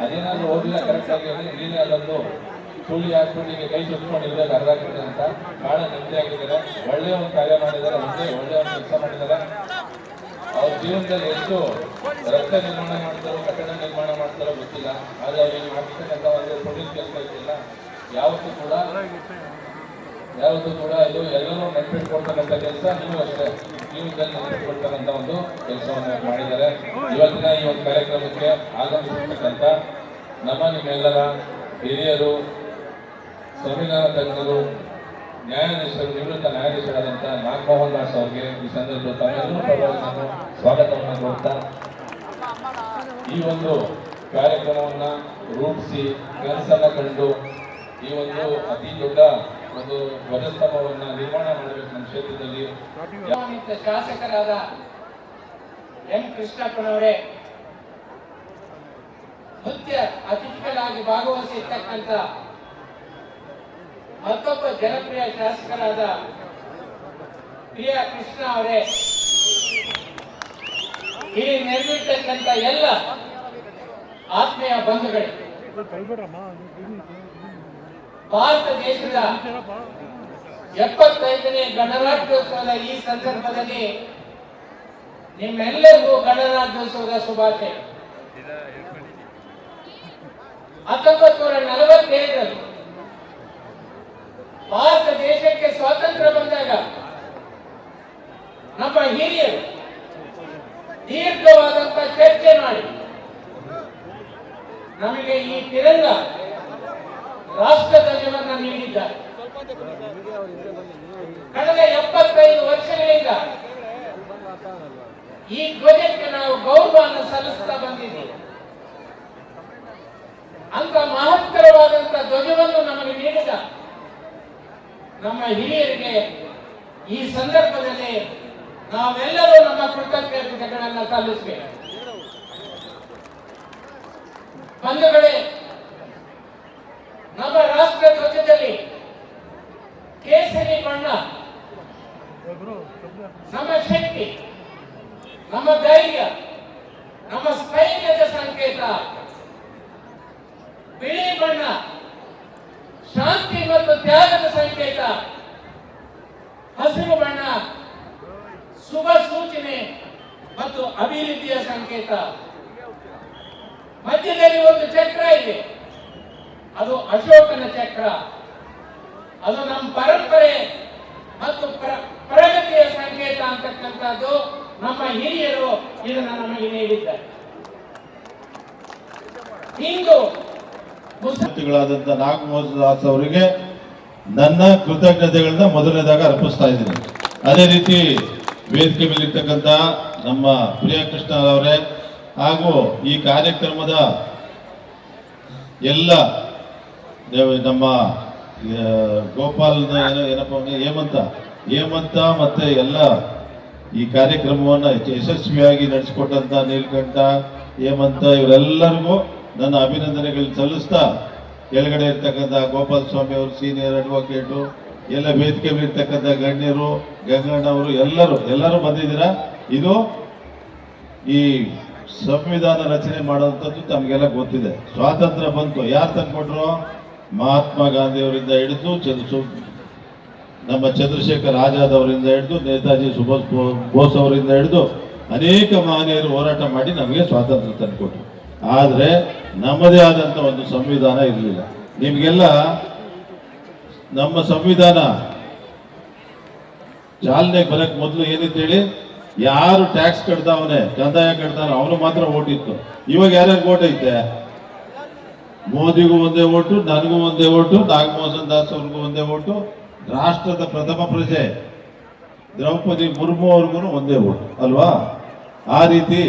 ಅದೇನಾದ್ರು ಓದಿಲ್ಲ ಕರೆಕ್ಟ್ ಆಗಿ ನೀನೇ ಅದೊಂದು ಸುಳ್ಳಿ ಹಾಕ್ಬಿಟ್ಟು ಈಗ ಕೈ ಸುಟ್ಕೊಂಡಿದ್ದಾರೆ ಅರ್ಧ ಗಂಟೆ ಅಂತ ಬಹಳ ನೆಮ್ಮದಿ ಆಗಿದ್ದಾರೆ. ಒಳ್ಳೆಯ ಒಂದು ಕಾರ್ಯ ಮಾಡಿದ್ದಾರೆ, ಒಳ್ಳೆಯ ಒಂದು ಕೆಲಸ ಮಾಡಿದ್ದಾರೆ. ಅವ್ರ ಜೀವನದಲ್ಲಿ ಎಷ್ಟು ರಸ್ತೆ ನಿರ್ಮಾಣ ಮಾಡ್ತಾರೋ ಕಟ್ಟಡ ನಿರ್ಮಾಣ ಮಾಡ್ತಾರೋ ಗೊತ್ತಿಲ್ಲ, ಆದ್ರೆ ಅವ್ರಿಗೆ ಮಾಡ್ತಕ್ಕಂಥ ಒಂದು ಪೊಲೀಸ್ ಕೆಲಸ ಇದೆಯಲ್ಲ ಯಾವತ್ತೂ ಕೂಡ ಇದು ಎಲ್ಲರೂ ನೆನಪಿಟ್ಕೊಳ್ತಕ್ಕಂಥ ಕೆಲಸ. ನೀವು ಅಷ್ಟೇ ಜೀವನದಲ್ಲಿ ನೆನಪಿಟ್ಕೊಳ್ತಕ್ಕಂಥ ಒಂದು ಕೆಲಸವನ್ನು ಮಾಡಿದ್ದಾರೆ. ಇವತ್ತಿನ ಈ ಒಂದು ಕಾರ್ಯಕ್ರಮಕ್ಕೆ ಆಗಮಿಸಿರ್ತಕ್ಕಂಥ ನಿಮ್ಮೆಲ್ಲರ ಹಿರಿಯರು, ಸಂವಿಧಾನ ತಜ್ಞರು, ನ್ಯಾಯಾಧೀಶರು, ನಿವೃತ್ತ ನ್ಯಾಯಾಧೀಶರಾದಂಥ ನಾಗಮೋಹನ್ ದಾಸ್ ಅವರಿಗೆ ಈ ಸಂದರ್ಭದಲ್ಲಿ ತಮ್ಮೆಲ್ಲರೂ ಪರವಾಗಿ ನಾನು ಸ್ವಾಗತವನ್ನು ಕೊಡ್ತಾ ಈ ಒಂದು ಕಾರ್ಯಕ್ರಮವನ್ನ ರೂಪಿಸಿ ಕನಸನ್ನ ಕಂಡು ಈ ಒಂದು ಅತಿ ದೊಡ್ಡ ಒಂದು ಧ್ವಜಸ್ತಂಭವನ್ನ ನಿರ್ಮಾಣ ಮಾಡಬೇಕು ನಮ್ಮ ಕ್ಷೇತ್ರದಲ್ಲಿ. ಶಾಸಕರಾದ ಎಂ ಕೃಷ್ಣಪ್ಪನವರೇ ಮುಖ್ಯ ಅತಿಥಿಗಳಾಗಿ ಭಾಗವಹಿಸಿರ್ತಕ್ಕಂಥ ಮತ್ತೊಬ್ಬ ಜನಪ್ರಿಯ ಶಾಸಕರಾದ ಪ್ರಿಯಾ ಕೃಷ್ಣ ಅವರೇ, ಇಲ್ಲಿ ನೆರವೇರ್ತಕ್ಕಂಥ ಎಲ್ಲ ಆತ್ಮೀಯ ಬಂಧುಗಳೇ, ಭಾರತ ದೇಶದ 75ನೇ ಗಣರಾಜ್ಯೋತ್ಸವದ ಈ ಸಂದರ್ಭದಲ್ಲಿ ನಿಮ್ಮೆಲ್ಲರಿಗೂ ಗಣರಾಜ್ಯೋತ್ಸವದ ಶುಭಾಶಯ. 1947ರಲ್ಲಿ ಭಾರತ ದೇಶಕ್ಕೆ ಸ್ವಾತಂತ್ರ್ಯ ಬಂದಾಗ ನಮ್ಮ ಹಿರಿಯರು ದೀರ್ಘವಾದಂತ ಚರ್ಚೆ ಮಾಡಿ ನಮಗೆ ಈ ತಿರಂಗ ರಾಷ್ಟ್ರ ಧ್ವಜವನ್ನು ನೀಡಿದ್ದಾರೆ. ಕಳೆದ 75 ವರ್ಷಗಳಿಂದ ಈ ಧ್ವಜಕ್ಕೆ ನಾವು ಗೌರವವನ್ನು ಸಲ್ಲಿಸ್ತಾ ಬಂದಿದ್ದೀವಿ. ಅಂತ ಮಹತ್ತರವಾದಂತ ಧ್ವಜವನ್ನು ನಮಗೆ ನೀಡಿದ ನಮ್ಮ ಹಿರಿಯರಿಗೆ ಈ ಸಂದರ್ಭದಲ್ಲಿ ನಾವೆಲ್ಲರೂ ನಮ್ಮ ಕೃತಜ್ಞತೆಗಳನ್ನು ಸಲ್ಲಿಸಬೇಕು. ಬಂಧುಗಳೇ, ನಮ್ಮ ರಾಷ್ಟ್ರ ಧ್ವಜದಲ್ಲಿ ಕೇಸರಿ ಬಣ್ಣ ನಮ್ಮ ಶಕ್ತಿ, ನಮ್ಮ ಧೈರ್ಯ, ನಮ್ಮ ಸ್ಥೈರ್ಯದ ಸಂಕೇತ. ಬಿಳಿ ಬಣ್ಣ ಶಾಂತಿ ಮತ್ತು ತ್ಯಾಗದ ಸಂಕೇತ. ಹಸಿರು ಬಣ್ಣ ಶುಭ ಸೂಚನೆ ಮತ್ತು ಅಭಿವೃದ್ಧಿಯ ಸಂಕೇತ. ಮಧ್ಯದಲ್ಲಿ ಒಂದು ಚಕ್ರ ಇದೆ, ಅದು ಅಶೋಕನ ಚಕ್ರ. ಅದು ನಮ್ಮ ಪರಂಪರೆ ಮತ್ತು ಪ್ರಗತಿಯ ಸಂಕೇತ ಅಂತಕ್ಕಂಥದ್ದು ನಮ್ಮ ಹಿರಿಯರು ಇದನ್ನು ನಮಗೆ ನೀಡಿದ್ದಾರೆ. ಇಂದು ಮುಖ್ಯಗಳಾದಂಥ ನಾಗಮೋಹನ್ ದಾಸ್ ಅವರಿಗೆ ನನ್ನ ಕೃತಜ್ಞತೆಗಳನ್ನ ಮೊದಲನೇದಾಗ ಅರ್ಪಿಸ್ತಾ ಇದ್ದೀನಿ. ಅದೇ ರೀತಿ ವೇದಿಕೆ ಮೇಲಿರ್ತಕ್ಕಂಥ ನಮ್ಮ ಪ್ರಿಯಾ ಕೃಷ್ಣ ಅವರೇ ಹಾಗೂ ಈ ಕಾರ್ಯಕ್ರಮದ ಎಲ್ಲ ನಮ್ಮ ಗೋಪಾಲ್ ಏನಪ್ಪ ಹೇಮಂತ ಮತ್ತೆ ಎಲ್ಲ ಈ ಕಾರ್ಯಕ್ರಮವನ್ನು ಯಶಸ್ವಿಯಾಗಿ ನಡೆಸಿಕೊಟ್ಟಂತ ನೀಲಕಂಠ, ಹೇಮಂತ ಇವರೆಲ್ಲರಿಗೂ ನನ್ನ ಅಭಿನಂದನೆಗಳು ಸಲ್ಲಿಸ್ತಾ, ಕೆಳಗಡೆ ಇರ್ತಕ್ಕಂಥ ಗೋಪಾಲ ಸ್ವಾಮಿ ಅವರು ಸೀನಿಯರ್ ಅಡ್ವೊಕೇಟು, ಎಲ್ಲ ವೇದಿಕೆ ಇರ್ತಕ್ಕಂಥ ಗಣ್ಯರು, ಗಂಗಣ್ಣವರು ಎಲ್ಲರೂ ಬಂದಿದ್ದೀರಾ. ಇದು ಈ ಸಂವಿಧಾನ ರಚನೆ ಮಾಡುವಂಥದ್ದು ತಮಗೆಲ್ಲ ಗೊತ್ತಿದೆ. ಸ್ವಾತಂತ್ರ್ಯ ಬಂತು, ಯಾರು ತಂದ್ಕೊಟ್ರು? ಮಹಾತ್ಮ ಗಾಂಧಿಯವರಿಂದ ಹಿಡಿದು ನಮ್ಮ ಚಂದ್ರಶೇಖರ್ ಆಜಾದ್ ಅವರಿಂದ ಹಿಡಿದು ನೇತಾಜಿ ಸುಭಾಷ್ ಬೋಸ್ ಅವರಿಂದ ಹಿಡಿದು ಅನೇಕ ಮಹನೀಯರು ಹೋರಾಟ ಮಾಡಿ ನಮಗೆ ಸ್ವಾತಂತ್ರ್ಯ ತಂದುಕೊಟ್ರು. ಆದರೆ ನಮ್ಮದೇ ಆದಂಥ ಒಂದು ಸಂವಿಧಾನ ಇರಲಿಲ್ಲ. ನಿಮಗೆಲ್ಲ ನಮ್ಮ ಸಂವಿಧಾನ ಚಾಲನೆಗೆ ಬರಕ್ಕೆ ಮೊದಲು ಏನಿತ್ತೇಳಿ, ಯಾರು ಟ್ಯಾಕ್ಸ್ ಕಟ್ತಾವನೆ, ಕಂದಾಯ ಕಟ್ತಾನೆ ಅವನು ಮಾತ್ರ ಓಟ್ ಇತ್ತು. ಇವಾಗ ಯಾರ್ಯಾರು ಓಟ್ ಐತೆ? ಮೋದಿಗೂ ಒಂದೇ ಓಟು, ನನಗೂ ಒಂದೇ ಓಟು, ನಾಗಮೋಹನ್ ದಾಸ್ ಅವ್ರಿಗೂ ಒಂದೇ ಓಟು, ರಾಷ್ಟ್ರದ ಪ್ರಥಮ ಪ್ರಜೆ ದ್ರೌಪದಿ ಮುರ್ಮು ಅವ್ರಿಗೂ ಒಂದೇ ಓಟು ಅಲ್ವಾ? ಆ ರೀತಿ